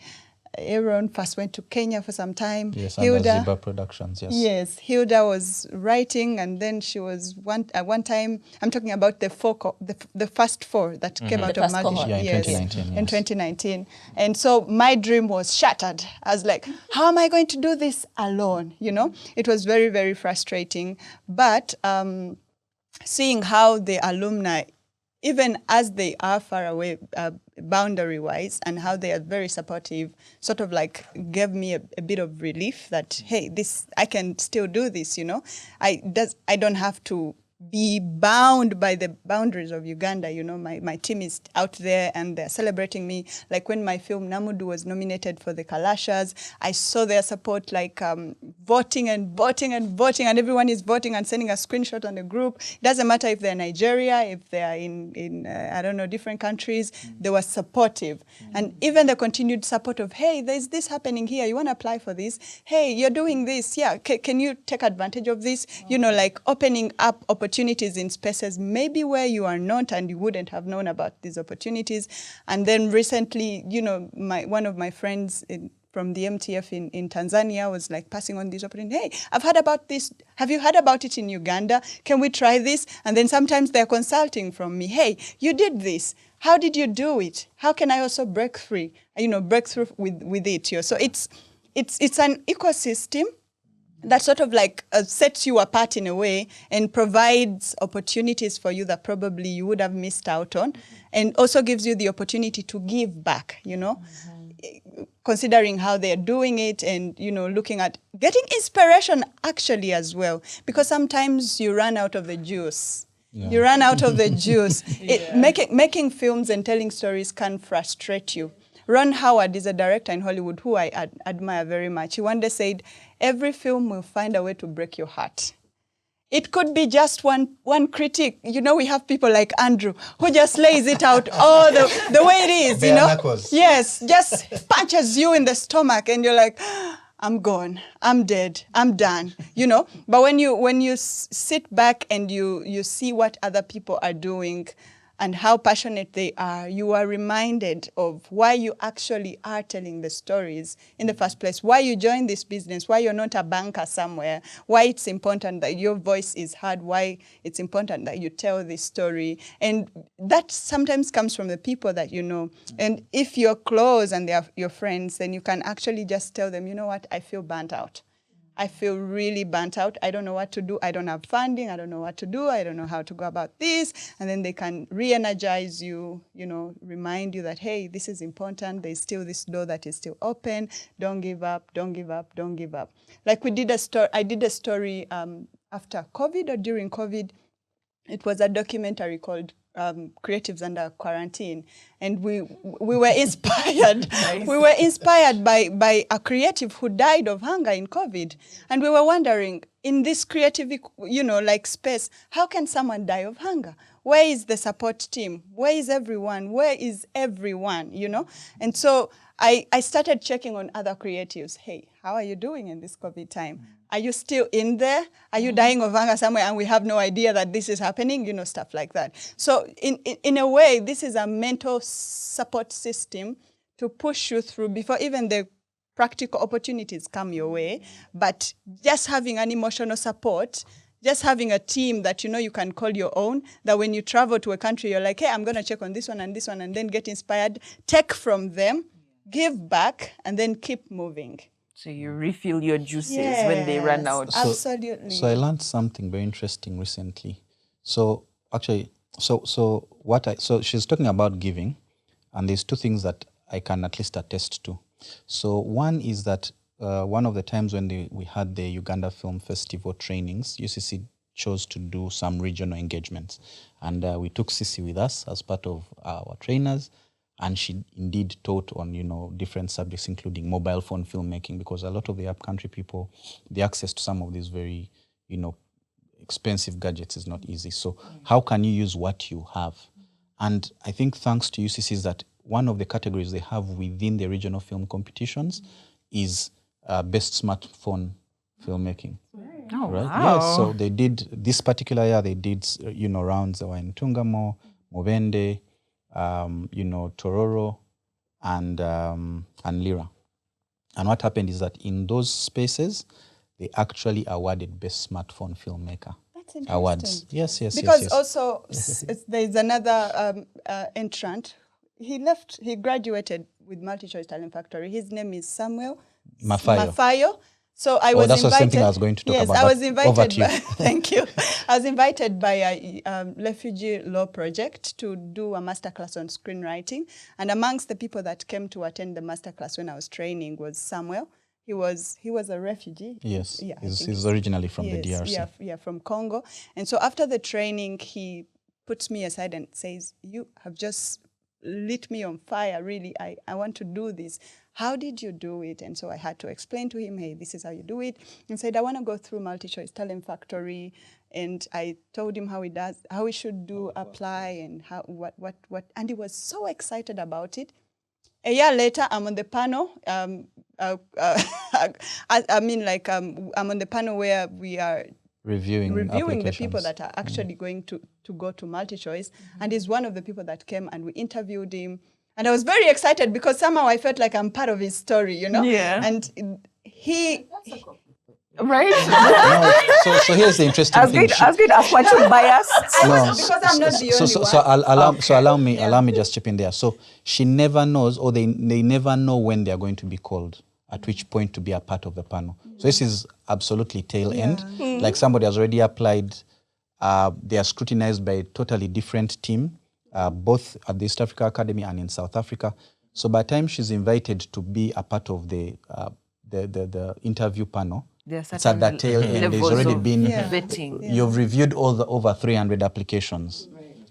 Aaron first went to Kenya for some time. Yes, Hilda, under Ziba Productions, yes. Yes, Hilda was writing, and then she was one time, I'm talking about the first 4 that came out of MultiChoice. Yeah, in 2019. In 2019. And so my dream was shattered. I was like, how am I going to do this alone? It was very, very frustrating. But seeing how the alumni, even as they are far away boundary-wise, and how they are very supportive, sort of like gave me a bit of relief that, hey, I can still do this, I don't have to be bound by the boundaries of Uganda. My team is out there and they're celebrating me. Like when my film Namudu was nominated for the Kalashas, I saw their support voting and voting and voting, and everyone is voting and sending a screenshot on the group. It doesn't matter if they're Nigeria, if they are in I don't know, different countries. They were supportive. And even the continued support of, hey, there's this happening here. You want to apply for this? Hey, you're doing this. Yeah, can you take advantage of this? You know, like opening up opportunities in spaces maybe where you are not and you wouldn't have known about these opportunities. And then recently, you know, one of my friends from the MTF in Tanzania was like passing on this opportunity. Hey, I've heard about this. Have you heard about it in Uganda? Can we try this? And then sometimes they're consulting from me. Hey, you did this. How did you do it? How can I also break through with it here? So it's an ecosystem that sort of like sets you apart in a way and provides opportunities for you that probably you would have missed out on, and also gives you the opportunity to give back, you know. Considering how they're doing it and, you know, looking at getting inspiration actually as well. Because sometimes you run out of the juice. Yeah. You run out of the juice. Making films and telling stories can frustrate you. Ron Howard is a director in Hollywood who I admire very much. He one day said, every film will find a way to break your heart. It could be just one critique. You know, we have people like Andrew who just lays it out all the way it is, you know? Knuckles. Yes, just punches you in the stomach and you're like, I'm gone, I'm dead, I'm done, you know? But when you sit back and you see what other people are doing and how passionate they are, you are reminded of why you actually are telling the stories in the first place, why you joined this business, why you're not a banker somewhere, why it's important that your voice is heard, why it's important that you tell this story. And that sometimes comes from the people that you know. And if you're close and they're your friends, then you can actually just tell them, you know what, I feel burnt out. I feel really burnt out. I don't know what to do. I don't have funding. I don't know what to do. I don't know how to go about this. And then they can re-energize you, you know, remind you that, hey, this is important. There's still this door that is still open. Don't give up. Don't give up. Don't give up. Like I did a story after COVID or during COVID. It was a documentary called Creatives Under Quarantine, and we were inspired. Nice. We were inspired by a creative who died of hunger in COVID, and we were wondering, in this creative, you know, like space, how can someone die of hunger? Where is the support team? Where is everyone? Where is everyone? You know, and so I started checking on other creatives. Hey, how are you doing in this COVID time? Are you still in there? Are you dying of hunger somewhere and we have no idea that this is happening? You know, stuff like that. So in a way, this is a mental support system to push you through before even the practical opportunities come your way. But just having an emotional support, just having a team that you know you can call your own, that when you travel to a country, you're like, hey, I'm going to check on this one, and then get inspired, take from them, give back, and then keep moving. So you refill your juices when they run out. Absolutely. So I learned something very interesting recently. So actually, so she's talking about giving, and there's two things that I can at least attest to. So one is that one of the times when we had the Uganda Film Festival trainings, UCC chose to do some regional engagements, and we took Sisi with us as part of our trainers. And she indeed taught on, you know, different subjects, including mobile phone filmmaking, because a lot of the upcountry people, the access to some of these very, you know, expensive gadgets is not easy. So how can you use what you have? And I think thanks to UCC is that one of the categories they have within the regional film competitions is best smartphone filmmaking. Oh, right? wow. Yes, so they did, this particular year, they did, you know, rounds. They were in Tungamo, Mubende, you know, Tororo, and Lira. And what happened is that in those spaces, they actually awarded Best Smartphone Filmmaker. That's interesting. Awards. Yes. Because also there's another entrant. He graduated with MultiChoice Talent Factory. His name is Samuel Mafayo. So I was that's invited. the same thing I was going to talk about. Yes, I was invited. Over to you. Thank you. I was invited by a refugee law project to do a masterclass on screenwriting. And amongst the people that came to attend the masterclass when I was training was Samuel. He was a refugee. Yes, yeah, he's originally from the DRC. Yeah, from Congo. And so after the training, he puts me aside and says, "You have just lit me on fire, really. I want to do this. how did you do it? And so I had to explain to him, hey, this is how you do it. And said, I want to go through MultiChoice Talent Factory. And I told him how he should apply and what. And he was so excited about it. A year later, I'm on the panel. I'm on the panel where we are reviewing the people that are actually going to go to MultiChoice. And he's one of the people that came, and we interviewed him. And I was very excited because somehow I felt like I'm part of his story, Yeah. And he... Right? No, so here's the interesting thing. I was going to ask what you biased. Because I'm not the only one. So allow me just chip in there. So she never knows, or they never know when they are going to be called, at which point to be a part of the panel. So this is absolutely tail end. Like somebody has already applied, they are scrutinized by a totally different team, both at the East Africa Academy and in South Africa. So by the time she's invited to be a part of the interview panel, it's at that tail end. There's already been vetting. You've reviewed all the over 300 applications,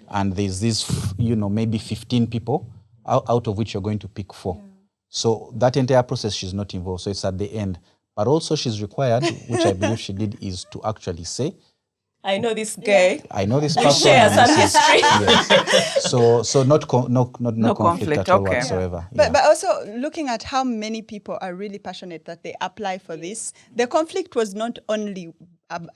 and there's this, maybe 15 people out of which you're going to pick 4. So that entire process, she's not involved. So it's at the end. But also she's required, which I believe she did, is to actually say, I know this guy. I know this person. Share some history. Yes. So no conflict at all whatsoever. But also looking at how many people are really passionate that they apply for this, the conflict was not only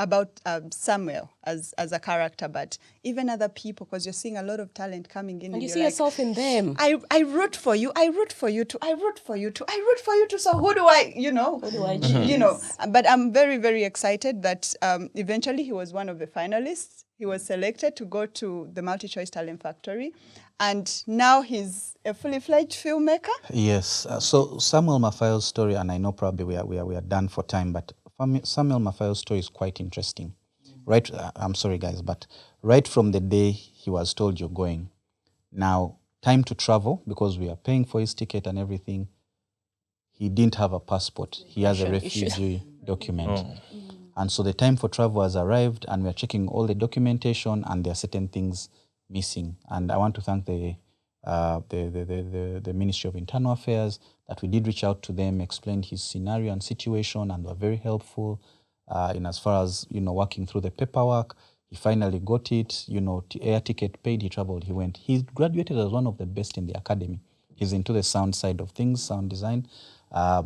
about Samuel as a character, but even other people, because you're seeing a lot of talent coming in. And you see yourself in them. I root for you. I root for you too. I root for you too. I root for you too. So who do I choose? But I'm very, very excited that eventually he was one of the finalists. He was selected to go to the MultiChoice Talent Factory. And now he's a fully fledged filmmaker. Yes. So Samuel Mafayo's story, and I know probably we are done for time, but Samuel Mafayo's story is quite interesting. Right, I'm sorry guys, but right from the day he was told you're going, now time to travel, because we are paying for his ticket and everything, he didn't have a passport. He has a refugee document. And so the time for travel has arrived, and we're checking all the documentation, and there are certain things missing. And I want to thank the Ministry of Internal Affairs that we did reach out to them, explained his scenario and situation, and were very helpful in as far as working through the paperwork. He finally got it, air ticket paid, he traveled, he went. He graduated as one of the best in the academy. He's into the sound side of things, sound design.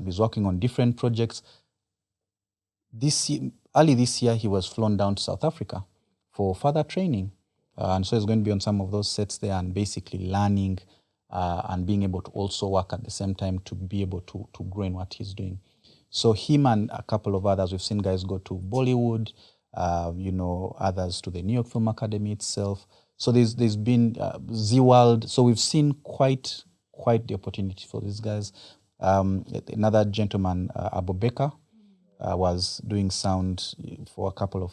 He's working on different projects. Early this year, he was flown down to South Africa for further training. And so he's going to be on some of those sets there and basically learning and being able to also work at the same time to be able to grow in what he's doing. So him and a couple of others, we've seen guys go to Bollywood, others to the New York Film Academy itself. So there's been Z-World. So we've seen quite the opportunity for these guys. Another gentleman, Abubakar, was doing sound for a couple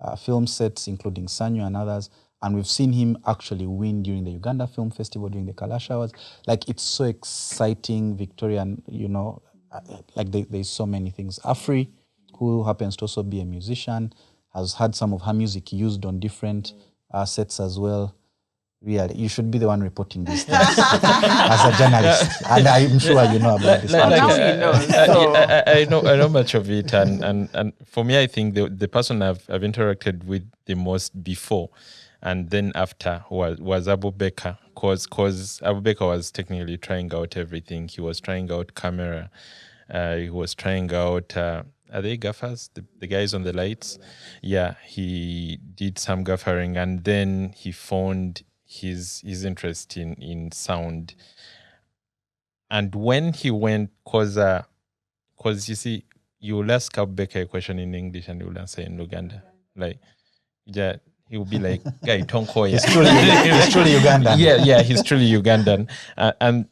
of film sets, including Sanyo and others. And we've seen him actually win during the Uganda Film Festival, during the Kalash Awards. Like, it's so exciting, Victorian, there's so many things. Afri, who happens to also be a musician, has had some of her music used on different sets as well. Really, you should be the one reporting these things as a journalist, and I'm sure you know about this. I know much of it, and for me, I think the person I've interacted with the most before, and then after was Abubakar, because Abubakar was technically trying out everything. He was trying out camera, he was trying out. Are they gaffers? The guys on the lights? Yeah, he did some gaffering, and then he found his interest in sound. And when he went, because you see, you will ask Abubakar a question in English and he will answer in Uganda. Like, yeah, he will be like, guy, Tonko. He's truly Ugandan. Yeah, he's truly Ugandan. And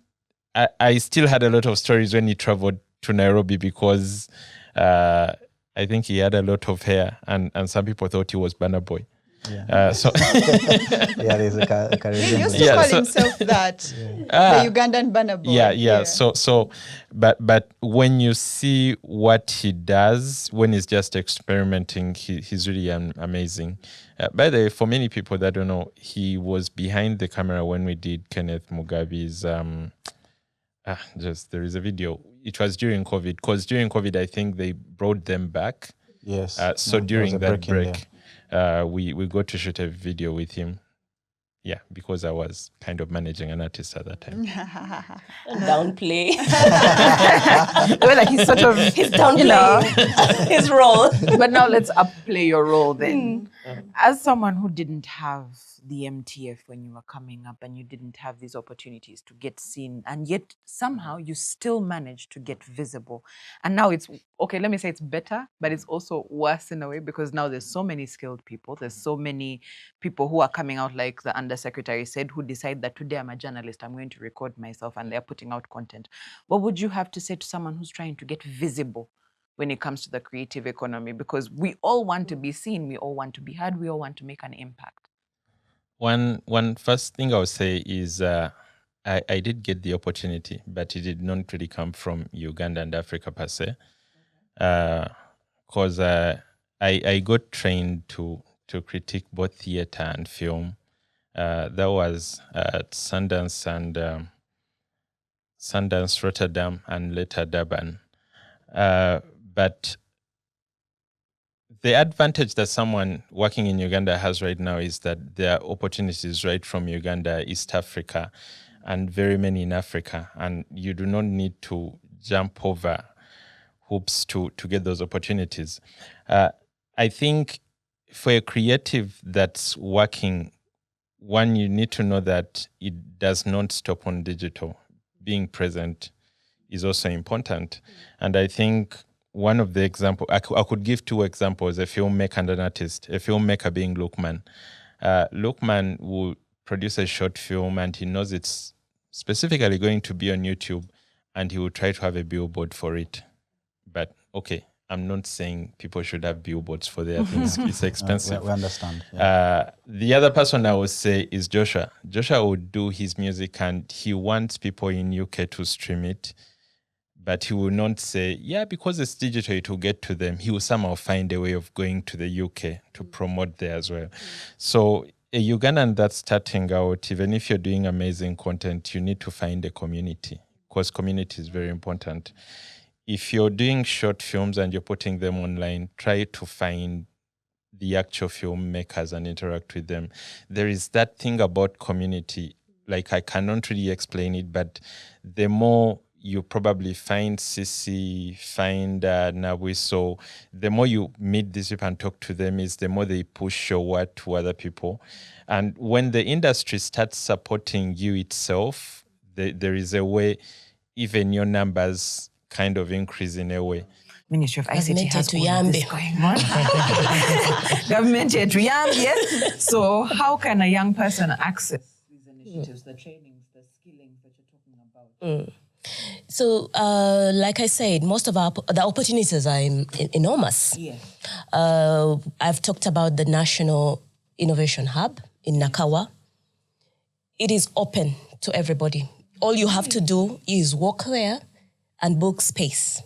I still had a lot of stories when he traveled to Nairobi, because I think he had a lot of hair, and some people thought he was Burna Boy. Yeah. There's a Caribbean. He used to call himself that, the Ugandan Burna Boy. Yeah. So, but when you see what he does when he's just experimenting, he's really amazing. By the way, for many people that don't know, he was behind the camera when we did Kenneth Mugabe's there is a video. It was during COVID, because during COVID, I think they brought them back. Yes. So during that break, there. we got to shoot a video with him. Yeah, because I was kind of managing an artist at that time. Downplay. Well, like he's sort of He's downplaying his role. But now let's upplay your role then. As someone who didn't have the MTF when you were coming up and you didn't have these opportunities to get seen, and yet somehow you still managed to get visible. And now it's, okay, let me say it's better, but it's also worse in a way, because now there's so many skilled people. There's so many people who are coming out, like the undersecretary said, who decide that today I'm a journalist, I'm going to record myself, and they're putting out content. What would you have to say to someone who's trying to get visible when it comes to the creative economy? Because we all want to be seen, we all want to be heard, we all want to make an impact. One first thing I would say is I did get the opportunity, but it did not really come from Uganda and Africa per se, because I got trained to critique both theatre and film. That was at Sundance and Sundance, Rotterdam, and later Durban. But the advantage that someone working in Uganda has right now is that there are opportunities right from Uganda, East Africa, and very many in Africa. And you do not need to jump over hoops to get those opportunities. I think for a creative that's working, one, you need to know that it does not stop on digital. Being present is also important. And I think one of the examples, I could give two examples, a filmmaker and an artist. A filmmaker being Lukman. Lukman will produce a short film and he knows it's specifically going to be on YouTube, and he will try to have a billboard for it. But okay, I'm not saying people should have billboards for their things. It's expensive. We understand. Yeah. The other person I would say is Joshua. Joshua would do his music and he wants people in UK to stream it. But he will not say, yeah, because it's digital, it will get to them. He will somehow find a way of going to the UK to promote there as well. So a Ugandan that's starting out, even if you're doing amazing content, you need to find a community, because community is very important. If you're doing short films and you're putting them online, try to find the actual filmmakers and interact with them. There is that thing about community, like I cannot really explain it, but the more you probably find Sisi, find Nawiso, the more you meet these people and talk to them, is the more they push your word to other people. And when the industry starts supporting you itself, there is a way even your numbers kind of increase in a way. Ministry of ICT has to all of this going on. Government to Yambi, yes. So how can a young person access these initiatives, the trainings, the skilling that you're talking about? So, like I said, most of the opportunities are enormous. Yeah. I've talked about the National Innovation Hub in Nakawa. It is open to everybody. All you have to do is walk there and book space.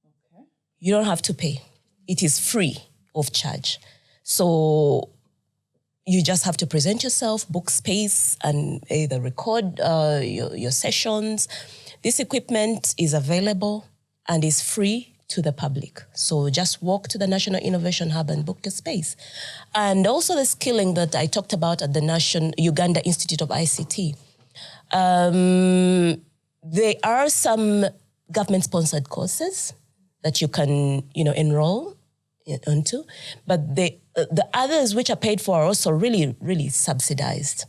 Okay. You don't have to pay. It is free of charge. So you just have to present yourself, book space, and either record your sessions. This equipment is available and is free to the public. So just walk to the National Innovation Hub and book your space. And also the skilling that I talked about at the Uganda Institute of ICT. There are some government-sponsored courses that you can, enroll onto, but the others which are paid for are also really, really subsidized.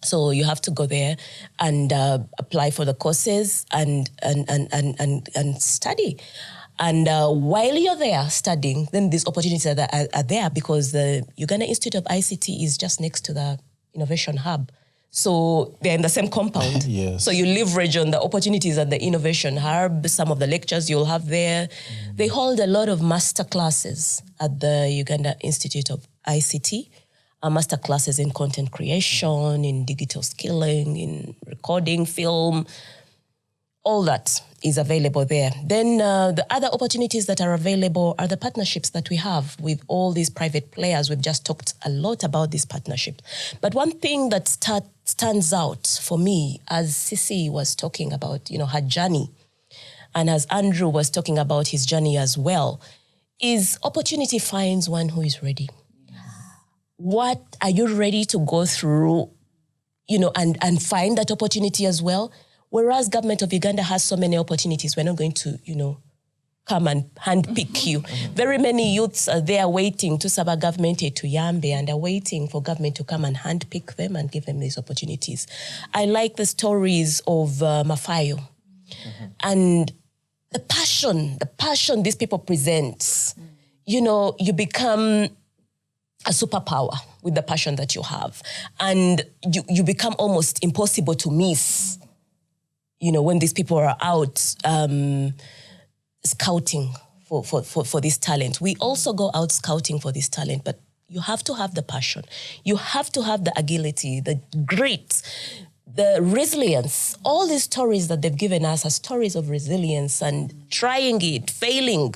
So you have to go there and apply for the courses and study. And while you're there studying, then these opportunities are there, because the Uganda Institute of ICT is just next to the Innovation Hub. So they're in the same compound. Yes. So you leverage on the opportunities at the Innovation Hub, some of the lectures you'll have there. They hold a lot of master classes at the Uganda Institute of ICT, master classes in content creation, in digital skilling, in recording, film. All that is available there. Then the other opportunities that are available are the partnerships that we have with all these private players. We've just talked a lot about these partnerships. But one thing that stands out for me, as Sisi was talking about, her journey, and as Andrew was talking about his journey as well, is opportunity finds one who is ready. What are you ready to go through, and find that opportunity as well? Whereas government of Uganda has so many opportunities, we're not going to, come and handpick you. Very many youths are there waiting to saba government to Yambe and are waiting for government to come and handpick them and give them these opportunities. I like the stories of Mafayo and the passion these people present. You become a superpower with the passion that you have. And you become almost impossible to miss, when these people are out scouting for this talent. We also go out scouting for this talent, but you have to have the passion. You have to have the agility, the grit, the resilience. All these stories that they've given us are stories of resilience and trying it, failing,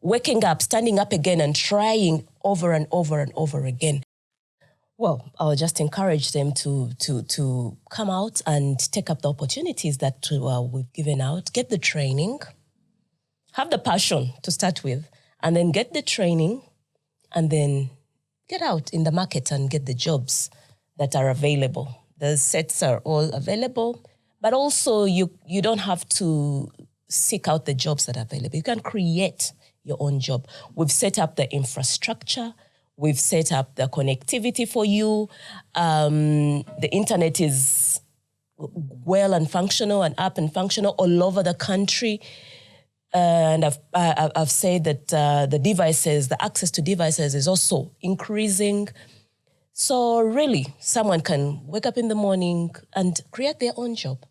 waking up, standing up again and trying over and over and over again. Well, I'll just encourage them to come out and take up the opportunities that we've given out, get the training, have the passion to start with, and then get the training, and then get out in the market and get the jobs that are available. The sets are all available, but also you don't have to seek out the jobs that are available. You can create your own job. We've set up the infrastructure. We've set up the connectivity for you. The internet is well and functional and up and functional all over the country. And I've said that the access to devices is also increasing. So really, someone can wake up in the morning and create their own job.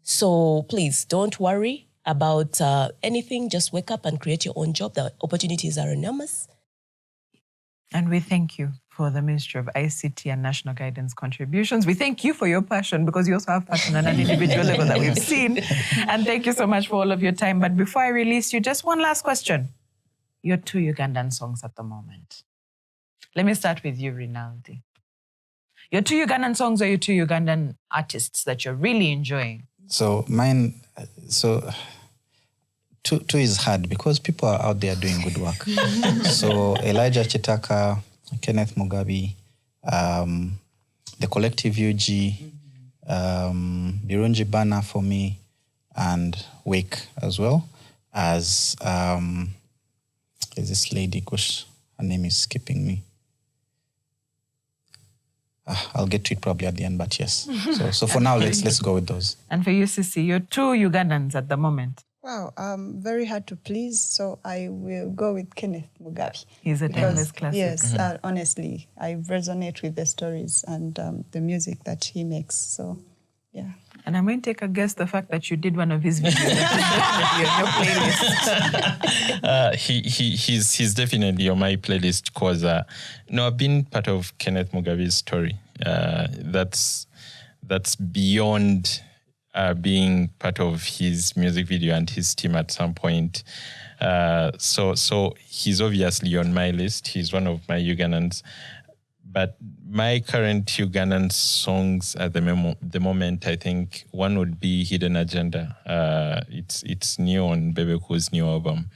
So please don't worry about anything. Just wake up and create your own job. The opportunities are enormous. And we thank you for the Ministry of ICT and National Guidance contributions. We thank you for your passion, because you also have passion on an individual level that we've seen. And thank you so much for all of your time. But before I release you, just one last question. Your 2 Ugandan songs at the moment. Let me start with you, Rinaldi. Your 2 Ugandan songs, or your 2 Ugandan artists that you're really enjoying? So two is hard because people are out there doing good work. So Elijah Chitaka, Kenneth Mugabe, the Collective UG, Birungi Bana for me, and Wake as well as is this lady, gosh, her name is skipping me. I'll get to it probably at the end, but yes. So for now, let's go with those. And for you, Sisi, you're 2 Ugandans at the moment. Wow, very hard to please, so I will go with Kenneth Mugabe. He's a timeless classic. Yes, honestly, I resonate with the stories and the music that he makes, so yeah. And I'm going to take a guess the fact that you did one of his videos on your playlist. He's definitely on my playlist because I've been part of Kenneth Mugabe's story. That's beyond being part of his music video and his team at some point. So he's obviously on my list. He's one of my Ugandans. But my current Ugandan songs at the moment, I think one would be Hidden Agenda. It's new on Bebeku's new album.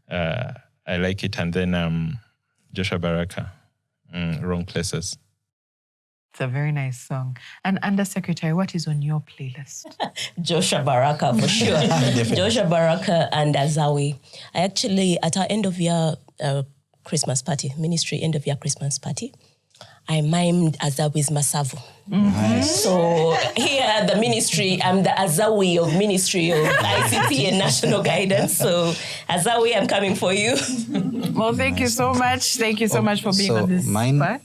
I like it. And then Joshua Baraka, Wrong Places. It's a very nice song. And Undersecretary, what is on your playlist? Joshua Baraka, for sure. Joshua Baraka and Azawi. I actually, at our end of year Christmas party, ministry end of year Christmas party, I mimed Azawi's Masavu. Nice. So here at the ministry, I'm the Azawi of Ministry of ICT and National Guidance. So Azawi, I'm coming for you. Well, thank you so much. Thank you so much for being on this mine, part.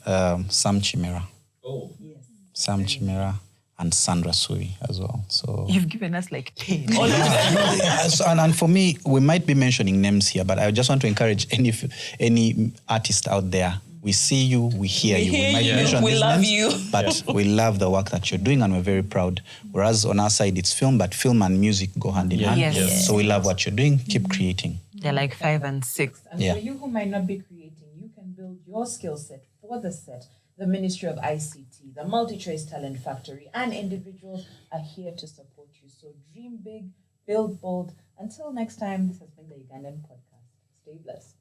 Sam Chimera. Oh, yes. Sam Chimera and Sandra Sui as well. So You've given us like 10. and for me, we might be mentioning names here, but I just want to encourage any artist out there. We see you, we hear you. We might mention we these love names, you. but we love the work that you're doing and we're very proud. Whereas on our side, it's film, but film and music go hand in hand. Yes. So we love what you're doing. Keep creating. They're like 5 and 6. And for you who might not be creating, you can build your skill set for the set the Ministry of ICT, the MultiChoice Talent Factory, and individuals are here to support you. So dream big, build bold. Until next time, this has been the Ugandan Podcast. Stay blessed.